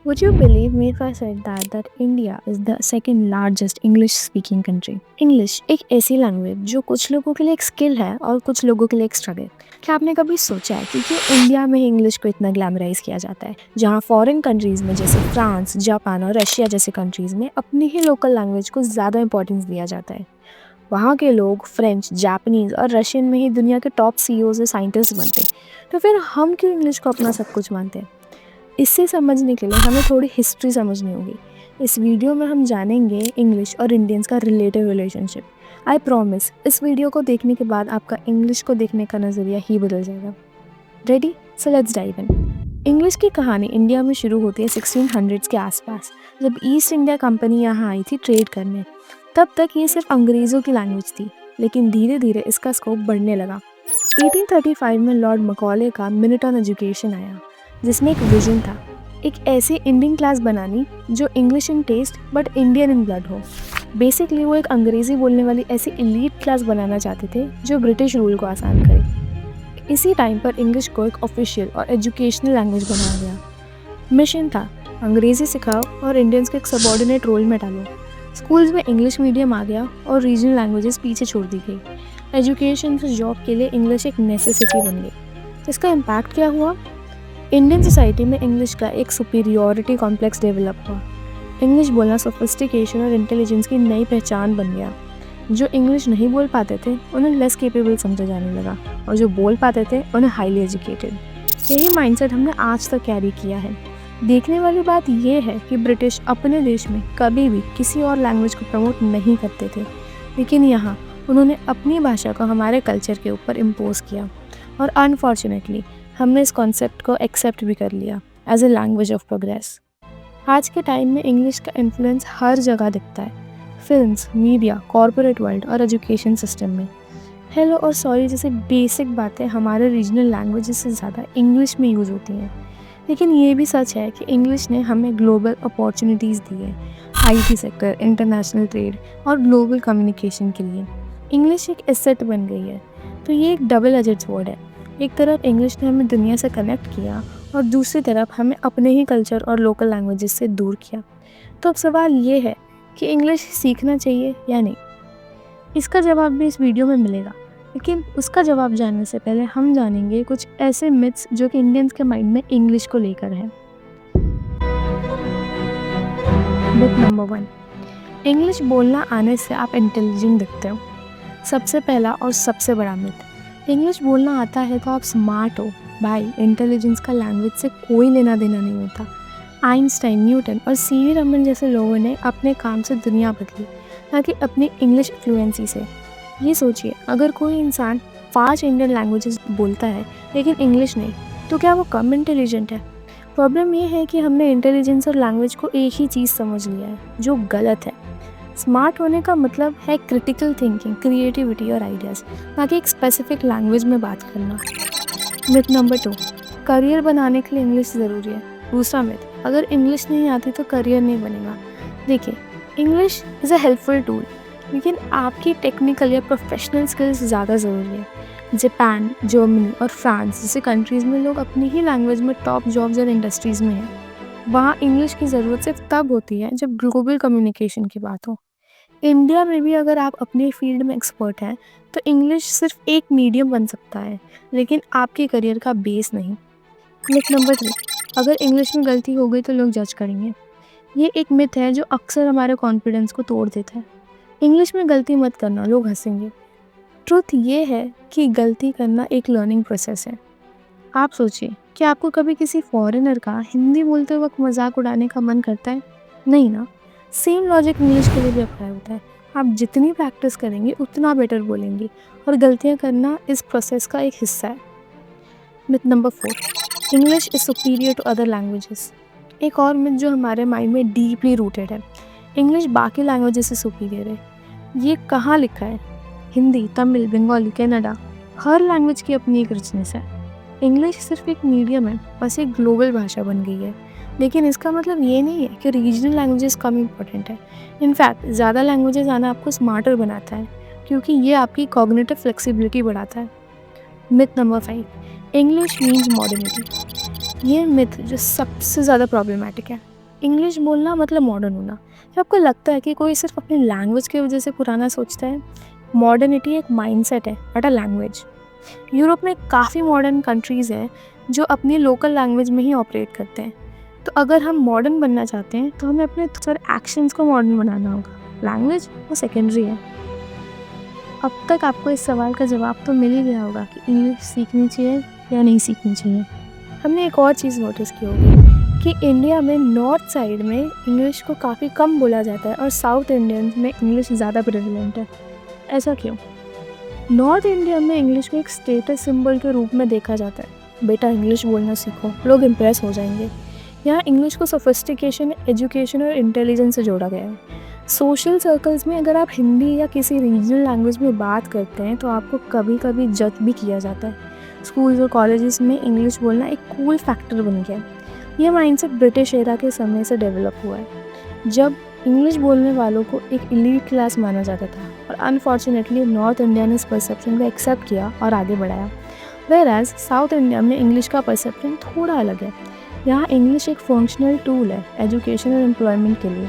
Would you believe me if I said that India is the second largest English speaking country? English एक ऐसी language जो कुछ लोगों के लिए एक स्किल है और कुछ लोगों के लिए एक स्ट्रगल। क्या आपने कभी सोचा है कि क्यों इंडिया में इंग्लिश को इतना ग्लैमराइज किया जाता है, जहाँ फॉरेन कंट्रीज में जैसे फ्रांस, जापान और रशिया जैसे कंट्रीज में अपनी ही लोकल लैंग्वेज को ज़्यादा इंपॉर्टेंस दिया जाता है। वहाँ के लोग फ्रेंच, जापानीज और रशियन में ही दुनिया के टॉप सीईओज और साइंटिस्ट बनते, तो फिर हम क्यों इंग्लिश को अपना सब कुछ मानते हैं? इसे समझने के लिए हमें थोड़ी हिस्ट्री समझनी होगी। इस वीडियो में हम जानेंगे इंग्लिश और इंडियंस का रिलेटिव रिलेशनशिप। आई प्रॉमिस इस वीडियो को देखने के बाद आपका इंग्लिश को देखने का नज़रिया ही बदल जाएगा। Ready? So let's dive in. English की कहानी इंडिया में शुरू होती है 1600s के आसपास, जब ईस्ट इंडिया कंपनी यहाँ आई थी ट्रेड करने। तब तक ये सिर्फ अंग्रेज़ों की लैंग्वेज थी, लेकिन धीरे धीरे इसका स्कोप बढ़ने लगा। 1835 में लॉर्ड मकॉले का मिनट ऑन एजुकेशन आया, जिसमें एक विजन था, एक ऐसी इंडियन क्लास बनानी जो English in taste but Indian in blood हो। बेसिकली वो एक अंग्रेज़ी बोलने वाली ऐसी एलीट क्लास बनाना चाहते थे जो ब्रिटिश रूल को आसान करे। इसी टाइम पर इंग्लिश को एक ऑफिशियल और एजुकेशनल लैंग्वेज बनाया गया। मिशन था, अंग्रेज़ी सिखाओ और इंडियंस को एक सबॉर्डिनेट रोल में डालो। स्कूल्स में इंग्लिश मीडियम आ गया और रीजनल लैंग्वेजेस पीछे छोड़ दी गई। एजुकेशन से जॉब के लिए इंग्लिश एक नेसेसिटी बन गई। इसका इम्पैक्ट क्या हुआ? इंडियन सोसाइटी में इंग्लिश का एक सुपीरियॉरिटी कॉम्प्लेक्स डेवलप हुआ। इंग्लिश बोलना सोफिस्टिकेशन और इंटेलिजेंस की नई पहचान बन गया। जो इंग्लिश नहीं बोल पाते थे उन्हें लेस केपेबल समझा जाने लगा, और जो बोल पाते थे उन्हें हाईली एजुकेटेड। यही माइंडसेट हमने आज तक कैरी किया है। देखने वाली बात यह है कि ब्रिटिश अपने देश में कभी भी किसी और लैंग्वेज को प्रमोट नहीं करते थे, लेकिन यहाँ उन्होंने अपनी भाषा को हमारे कल्चर के ऊपर इम्पोज किया, और अनफॉर्चुनेटली हमने इस कॉन्सेप्ट को एक्सेप्ट भी कर लिया as a language of progress. आज के टाइम में इंग्लिश का इन्फ्लुएंस हर जगह दिखता है, फिल्म्स, मीडिया, कॉर्पोरेट वर्ल्ड और एजुकेशन सिस्टम में। हेलो और सॉरी जैसे बेसिक बातें हमारे रीजनल लैंग्वेजेस से ज़्यादा इंग्लिश में यूज़ होती हैं। लेकिन ये भी सच है कि इंग्लिश ने हमें ग्लोबल अपॉर्चुनिटीज़ दी है, आईटी सेक्टर, इंटरनेशनल ट्रेड और ग्लोबल कम्युनिकेशन के लिए। इंग्लिश एक एसेट बन गई है, तो ये एक डबल एजेड स्वॉर्ड है। एक तरफ इंग्लिश ने हमें दुनिया से कनेक्ट किया और दूसरी तरफ हमें अपने ही कल्चर और लोकल लैंग्वेजेस से दूर किया। तो अब सवाल ये है कि इंग्लिश सीखना चाहिए या नहीं? इसका जवाब भी इस वीडियो में मिलेगा, लेकिन उसका जवाब जानने से पहले हम जानेंगे कुछ ऐसे मिथ्स जो कि इंडियंस के माइंड में इंग्लिश को लेकर हैं। मिथ नंबर 1, इंग्लिश बोलना आने से आप इंटेलिजेंट दिखते हो। सबसे पहला और सबसे बड़ा मिथ, इंग्लिश बोलना आता है तो आप स्मार्ट हो। भाई, इंटेलिजेंस का लैंग्वेज से कोई लेना देना नहीं होता। आइंस्टाइन, न्यूटन और सीवी रमन जैसे लोगों ने अपने काम से दुनिया बदली, ना कि अपनी इंग्लिश फ्लुएंसी से। ये सोचिए, अगर कोई इंसान 5 इंडियन लैंग्वेजेस बोलता है लेकिन इंग्लिश नहीं, तो क्या वो कम इंटेलिजेंट है? प्रॉब्लम ये है कि हमने इंटेलिजेंस और लैंग्वेज को एक ही चीज़ समझ लिया है, जो गलत है। स्मार्ट होने का मतलब है क्रिटिकल थिंकिंग, क्रिएटिविटी और आइडियाज़, ना कि एक स्पेसिफिक लैंग्वेज में बात करना। मिथ नंबर 2, करियर बनाने के लिए इंग्लिश ज़रूरी है। दूसरा मिथ, अगर इंग्लिश नहीं आती तो करियर नहीं बनेगा। देखिए, English is a helpful tool, लेकिन आपकी टेक्निकल या प्रोफेशनल स्किल्स ज़्यादा ज़रूरी है। जापान, जर्मनी और फ्रांस जैसे कंट्रीज़ में लोग अपनी ही लैंग्वेज में टॉप जॉब्स और इंडस्ट्रीज़ में हैं। वहाँ इंग्लिश की ज़रूरत सिर्फ तब होती है जब ग्लोबल कम्युनिकेशन की बात हो। इंडिया में भी अगर आप अपने फील्ड में एक्सपर्ट हैं, तो इंग्लिश सिर्फ एक मीडियम बन सकता है, लेकिन आपके करियर का बेस नहीं। मिथ नंबर 3, अगर इंग्लिश में गलती हो गई तो लोग जज करेंगे। ये एक मिथ है जो अक्सर हमारे कॉन्फिडेंस को तोड़ देता है। इंग्लिश में गलती मत करना, लोग हंसेंगे। ट्रुथ ये है कि गलती करना एक लर्निंग प्रोसेस है। आप सोचिए, क्या आपको कभी किसी फॉरेनर का हिंदी बोलते वक्त मजाक उड़ाने का मन करता है? नहीं ना। सेम लॉजिक इंग्लिश के लिए भी अप्लाई होता है। आप जितनी प्रैक्टिस करेंगे उतना बेटर बोलेंगे, और गलतियाँ करना इस प्रोसेस का एक हिस्सा है। Myth number 4, English is superior to other languages. एक और मिथ जो हमारे माइंड में डीपली रूटेड है, इंग्लिश बाकी लैंग्वेजेस से सुपीरियर है। ये कहाँ लिखा है? हिंदी, तमिल, बंगाली, कन्नड़ा, हर लैंग्वेज की अपनी एक रिचनेस है। इंग्लिश सिर्फ एक मीडियम है, बस एक ग्लोबल भाषा बन गई है। लेकिन इसका मतलब ये नहीं है कि रीजनल लैंग्वेजेस कम इम्पोर्टेंट है। इनफैक्ट ज़्यादा लैंग्वेजेस आना आपको स्मार्टर बनाता है, क्योंकि ये आपकी कॉग्निटिव फ्लेक्सिबिलिटी बढ़ाता है। Myth number 5, English means modernity. ये मिथ जो सबसे ज़्यादा प्रॉब्लमेटिक है। इंग्लिश बोलना मतलब मॉडर्न होना। क्या आपको लगता है कि कोई सिर्फ अपनी लैंग्वेज की वजह से पुराना सोचता है? मॉडर्निटी एक माइंडसेट है, नॉट अ लैंग्वेज। यूरोप में काफ़ी मॉडर्न कंट्रीज़ हैं जो अपनी लोकल लैंग्वेज में ही ऑपरेट करते हैं। तो अगर हम मॉडर्न बनना चाहते हैं तो हमें अपने सारे एक्शंस को मॉडर्न बनाना होगा। लैंग्वेज वो सेकेंडरी है। अब तक आपको इस सवाल का जवाब तो मिल ही गया होगा कि इंग्लिश सीखनी चाहिए या नहीं सीखनी चाहिए। हमने एक और चीज़ नोटिस की होगी कि इंडिया में नॉर्थ साइड में इंग्लिश को काफ़ी कम बोला जाता है और साउथ इंडियंस में इंग्लिश ज़्यादा प्रेवलेंट है। ऐसा क्यों? नॉर्थ इंडिया में इंग्लिश को एक स्टेटस सिंबल के रूप में देखा जाता है। बेटा इंग्लिश बोलना सीखो, लोग इम्प्रेस हो जाएंगे। यहाँ इंग्लिश को सोफिस्टिकेशन, एजुकेशन और इंटेलिजेंस से जोड़ा गया है। सोशल सर्कल्स में अगर आप हिंदी या किसी रीजनल लैंग्वेज में बात करते हैं तो आपको कभी कभी जज भी किया जाता है। स्कूल्स और कॉलेजेस में इंग्लिश बोलना एक कूल फैक्टर बन गया है। यह माइंडसेट ब्रिटिश एरा के समय से डेवलप हुआ है, जब इंग्लिश बोलने वालों को एक एलीट क्लास माना जाता था, और अनफॉर्चुनेटली नॉर्थ इंडिया ने इस परसेप्शन को एक्सेप्ट किया और आगे बढ़ाया। वेयर साउथ इंडिया में इंग्लिश का परसेप्शन थोड़ा अलग है। यहाँ इंग्लिश एक फंक्शनल टूल है एजुकेशन और एम्प्लॉयमेंट के लिए।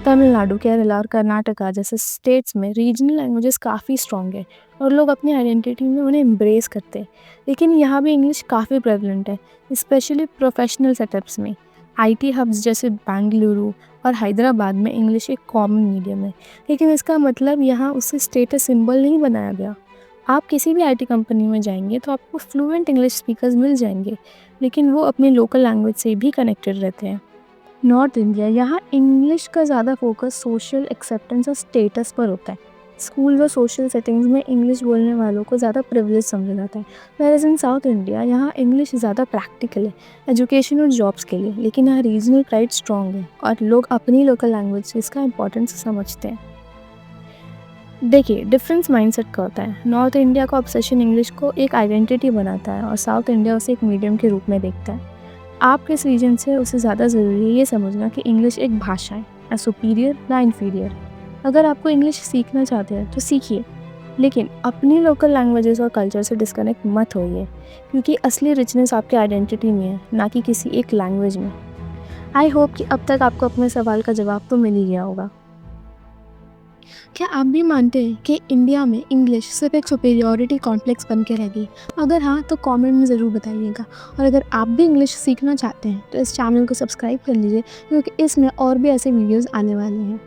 तमिलनाडु, केरला और कर्नाटका जैसे स्टेट्स में रीजनल लैंग्वेजेस काफ़ी स्ट्रॉन्ग है और लोग अपनी आइडेंटिटी में उन्हें एम्ब्रेस करते हैं। लेकिन यहाँ भी इंग्लिश काफ़ी प्रेवलेंट है, स्पेशली प्रोफेशनल सेटअप्स में। आईटी हब्स जैसे बेंगलुरु और हैदराबाद में इंग्लिश एक कॉमन मीडियम है, लेकिन इसका मतलब यहाँ उससे स्टेटस सिंबल नहीं बनाया गया। आप किसी भी आईटी कंपनी में जाएंगे तो आपको फ्लुएंट इंग्लिश स्पीकर्स मिल जाएंगे, लेकिन वो अपनी लोकल लैंग्वेज से भी कनेक्टेड रहते हैं। नॉर्थ इंडिया, यहाँ इंग्लिश का ज़्यादा फोकस सोशल एक्सेप्टेंस और स्टेटस पर होता है। स्कूल और सोशल सेटिंग्स में इंग्लिश बोलने वालों को ज़्यादा प्रिविलेज समझा जाता है। वेयर इन साउथ इंडिया, यहाँ इंग्लिश ज़्यादा प्रैक्टिकल है एजुकेशन और जॉब्स के लिए, लेकिन यहाँ रीजनल प्राइड स्ट्रॉन्ग है और लोग अपनी लोकल लैंग्वेज से इसका इंपॉर्टेंस समझते हैं। देखिए, डिफरेंस माइंडसेट का होता है। नॉर्थ इंडिया का ऑब्सेशन इंग्लिश को एक आइडेंटिटी बनाता है और साउथ इंडिया उसे एक मीडियम के रूप में देखता है। आप किस रीजन से, उससे ज़्यादा ज़रूरी है ये समझना कि इंग्लिश एक भाषा है, ना सुपीरियर ना इन्फीरियर। अगर आपको इंग्लिश सीखना चाहते हैं तो सीखिए, लेकिन अपनी लोकल लैंग्वेजेस और कल्चर से डिस्कनेक्ट मत होइए, क्योंकि असली रिचनेस आपके आइडेंटिटी में है, ना कि किसी एक लैंग्वेज में। आई होप कि अब तक आपको अपने सवाल का जवाब तो मिल ही गया होगा। क्या आप भी मानते हैं कि इंडिया में इंग्लिश सिर्फ एक सुपीरियॉरिटी कॉम्प्लेक्स बन के रहेगी? अगर हाँ तो कमेंट में ज़रूर बताइएगा। और अगर आप भी इंग्लिश सीखना चाहते हैं तो इस चैनल को सब्सक्राइब कर लीजिए, क्योंकि इसमें और भी ऐसे वीडियोस आने वाले हैं।